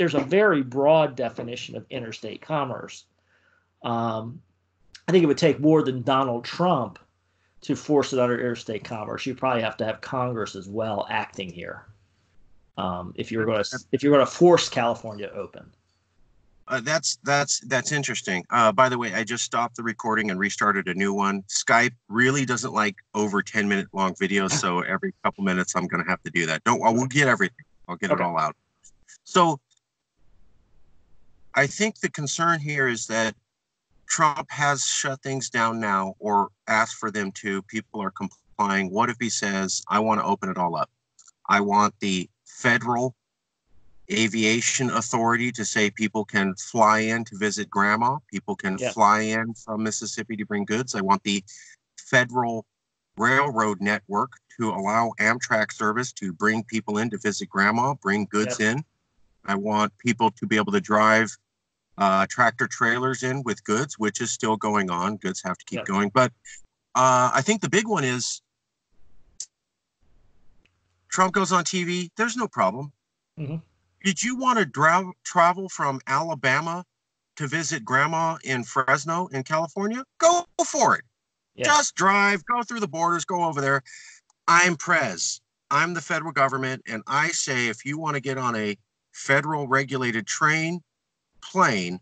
there's a very broad definition of interstate commerce. I think it would take more than Donald Trump to force it under interstate commerce. You probably have to have Congress as well acting here. If you're going to force California open. That's interesting. By the way, I just stopped the recording and restarted a new one. Skype really doesn't like over 10-minute long videos, so every couple minutes I'm going to have to do that. We'll get everything. I'll get it all out. So I think the concern here is that Trump has shut things down now or asked for them to. People are complying. What if he says, I want to open it all up? I want the federal aviation authority to say people can fly in to visit grandma. People can fly in from Mississippi to bring goods. I want the federal railroad network to allow Amtrak service to bring people in to visit grandma, bring goods in. I want people to be able to drive tractor trailers in with goods, which is still going on. Goods have to keep going. But I think the big one is Trump goes on TV. There's no problem. Mm-hmm. Did you want to travel from Alabama to visit grandma in Fresno in California? Go for it. Yeah. Just drive, go through the borders, go over there. I'm Prez. I'm the federal government. And I say, if you want to get on a federal regulated train, plane,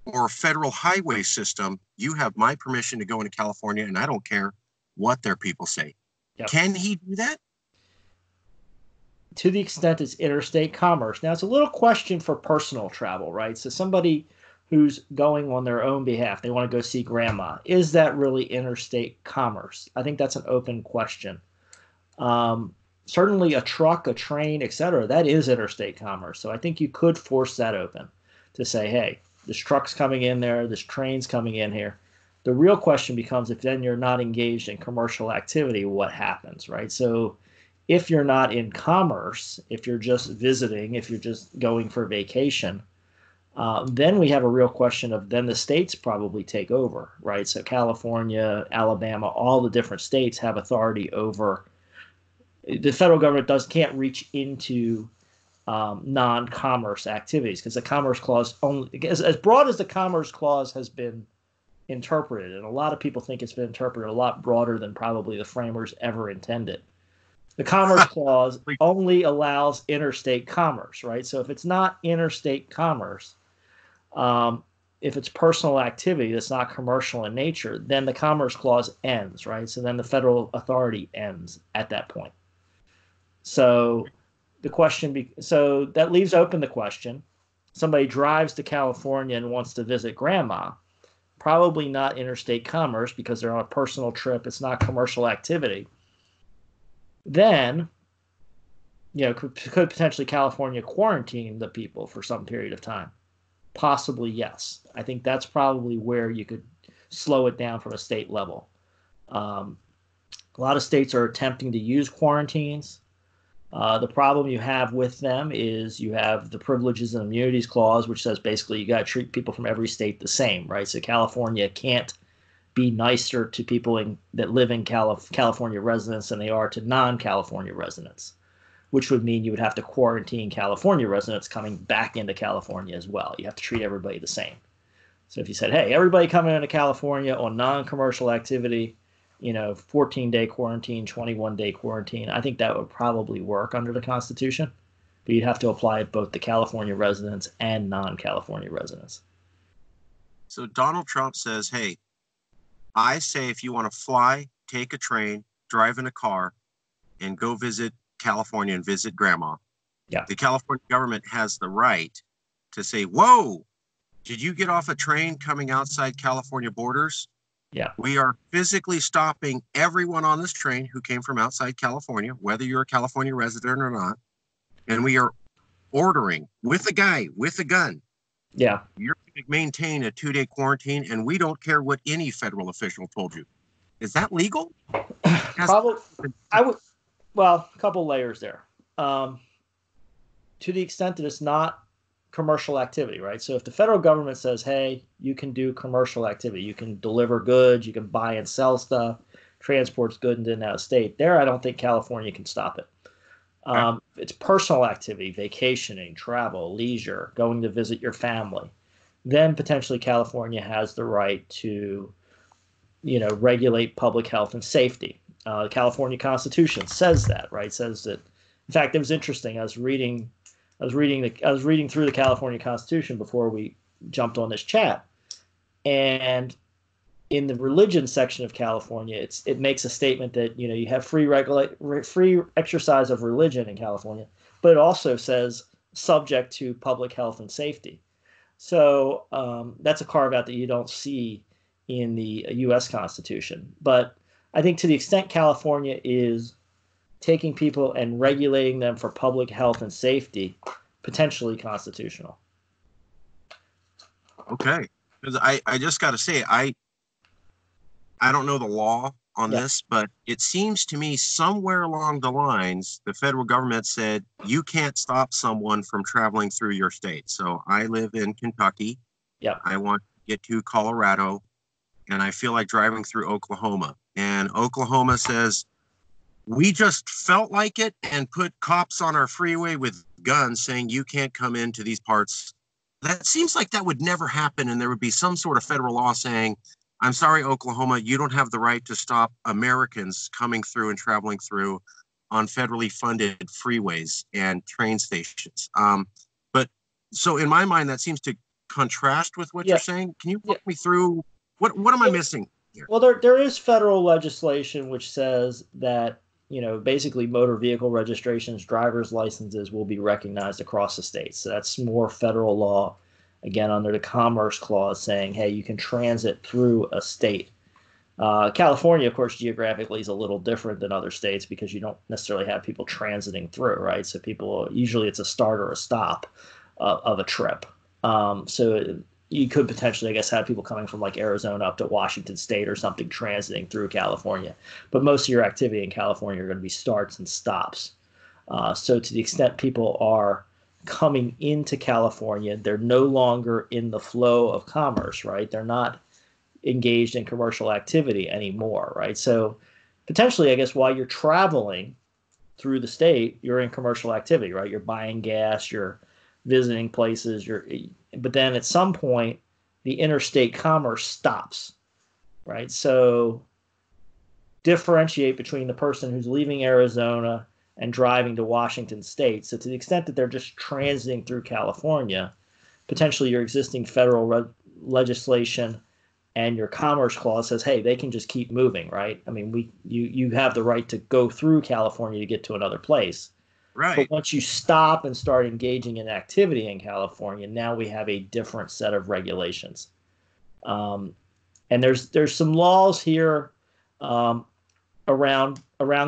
or federal highway system, you have my permission to go into California. And I don't care what their people say. Yep. Can he do that? To the extent it's interstate commerce. Now, it's a little question for personal travel, right? So somebody who's going on their own behalf, they want to go see grandma. Is that really interstate commerce? I think that's an open question. Certainly a truck, a train, etc., that is interstate commerce. So I think you could force that open to say, hey, this truck's coming in there, this train's coming in here. The real question becomes, if then you're not engaged in commercial activity, what happens, right? So if you're not in commerce, if you're just visiting, if you're just going for vacation, then we have a real question of then the states probably take over, right? So California, Alabama, all the different states have authority over. The federal government can't reach into non-commerce activities because the Commerce Clause only, as broad as the Commerce Clause has been interpreted, and a lot of people think it's been interpreted a lot broader than probably the framers ever intended. The Commerce Clause only allows interstate commerce, right? So if it's not interstate commerce, if it's personal activity that's not commercial in nature, then the Commerce Clause ends, right? So then the federal authority ends at that point. So the question, so that leaves open the question. Somebody drives to California and wants to visit grandma, probably not interstate commerce because they're on a personal trip. It's not commercial activity. Then, could potentially California quarantine the people for some period of time? Possibly, yes. I think that's probably where you could slow it down from a state level. A lot of states are attempting to use quarantines. The problem you have with them is you have the Privileges and Immunities Clause, which says basically you got to treat people from every state the same, right? So California can't be nicer to people that live in California residents than they are to non-California residents, which would mean you would have to quarantine California residents coming back into California as well. You have to treat everybody the same. So if you said, hey, everybody coming into California on non-commercial activity, 14-day quarantine, 21-day quarantine, I think that would probably work under the Constitution. But you'd have to apply it both to California residents and non-California residents. So Donald Trump says, hey, I say if you want to fly, take a train, drive in a car, and go visit California and visit grandma, the California government has the right to say, whoa, did you get off a train coming outside California borders? Yeah. We are physically stopping everyone on this train who came from outside California, whether you're a California resident or not. And we are ordering with a guy with a gun. Yeah. You're going to maintain a 2-day quarantine, and we don't care what any federal official told you. Is that legal? Probably. A couple layers there. To the extent that it's not commercial activity, right? So if the federal government says, hey, you can do commercial activity, you can deliver goods, you can buy and sell stuff, transports goods in and out of state, there I don't think California can stop it. Okay. It's personal activity, vacationing, travel, leisure, going to visit your family. Then potentially California has the right to, regulate public health and safety. The California Constitution says that, right? Says that. In fact, it was interesting. I was reading through the California Constitution before we jumped on this chat, and in the religion section of California, it makes a statement that you have free exercise of religion in California, but it also says subject to public health and safety. So that's a carve out that you don't see in the U.S. Constitution. But I think to the extent California is taking people and regulating them for public health and safety, potentially constitutional. Okay. Because I just got to say, I don't know the law on Yeah. this, but it seems to me somewhere along the lines, the federal government said you can't stop someone from traveling through your state. So I live in Kentucky. Yeah. I want to get to Colorado, and I feel like driving through Oklahoma. And Oklahoma says, we just felt like it and put cops on our freeway with guns saying you can't come into these parts. That seems like that would never happen. And there would be some sort of federal law saying, I'm sorry, Oklahoma, you don't have the right to stop Americans coming through and traveling through on federally funded freeways and train stations. But so in my mind, that seems to contrast with what Yeah. you're saying. Can you Yeah. walk me through what am I missing here? Well, there is federal legislation which says that, basically motor vehicle registrations, driver's licenses will be recognized across the states. So that's more federal law, again, under the Commerce Clause saying, hey, you can transit through a state. California, of course, geographically is a little different than other states because you don't necessarily have people transiting through, right? So usually it's a start or a stop of a trip. So you could potentially, I guess, have people coming from like Arizona up to Washington State or something transiting through California. But most of your activity in California are going to be starts and stops. So to the extent people are coming into California, they're no longer in the flow of commerce, right? They're not engaged in commercial activity anymore, right? So potentially, I guess, while you're traveling through the state, you're in commercial activity, right? You're buying gas, you're visiting places, but then at some point the interstate commerce stops, right? So differentiate between the person who's leaving Arizona and driving to Washington State. So to the extent that they're just transiting through California, potentially your existing federal legislation and your Commerce Clause says, hey, they can just keep moving, right? I mean, you have the right to go through California to get to another place. But Right. once you stop and start engaging in activity in California, now we have a different set of regulations. And there's some laws here around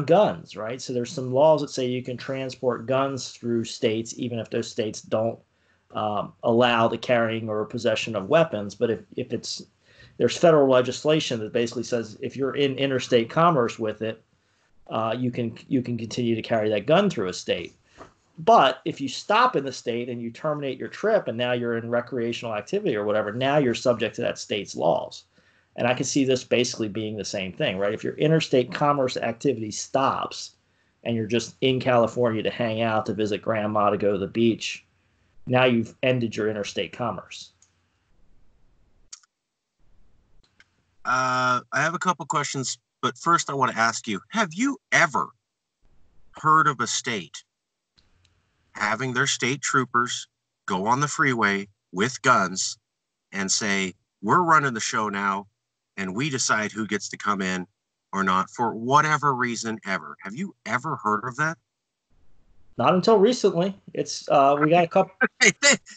guns, right? So there's some laws that say you can transport guns through states, even if those states don't allow the carrying or possession of weapons. But if there's federal legislation that basically says if you're in interstate commerce with it, you can continue to carry that gun through a state. But if you stop in the state and you terminate your trip and now you're in recreational activity or whatever, now you're subject to that state's laws. And I can see this basically being the same thing, right? If your interstate commerce activity stops and you're just in California to hang out, to visit grandma, to go to the beach, now you've ended your interstate commerce. I have a couple questions, but first I want to ask you, have you ever heard of a state having their state troopers go on the freeway with guns and say, we're running the show now and we decide who gets to come in or not for whatever reason ever? Have you ever heard of that? Not until recently. It's we got a couple. Hey,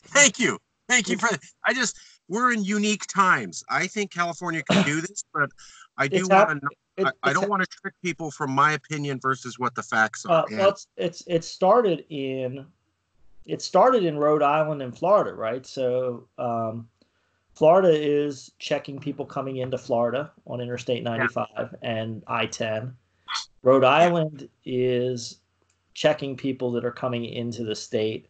thank you. Thank you for that. We're in unique times. I think California can do this, but I do want to, I don't want to trick people from my opinion versus what the facts are. Well, it started in Rhode Island and Florida, right? So Florida is checking people coming into Florida on Interstate 95 and I-10. Rhode Island is checking people that are coming into the state.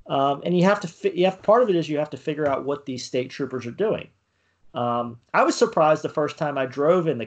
And you have part of it is you have to figure out what these state troopers are doing. I was surprised the first time I drove in the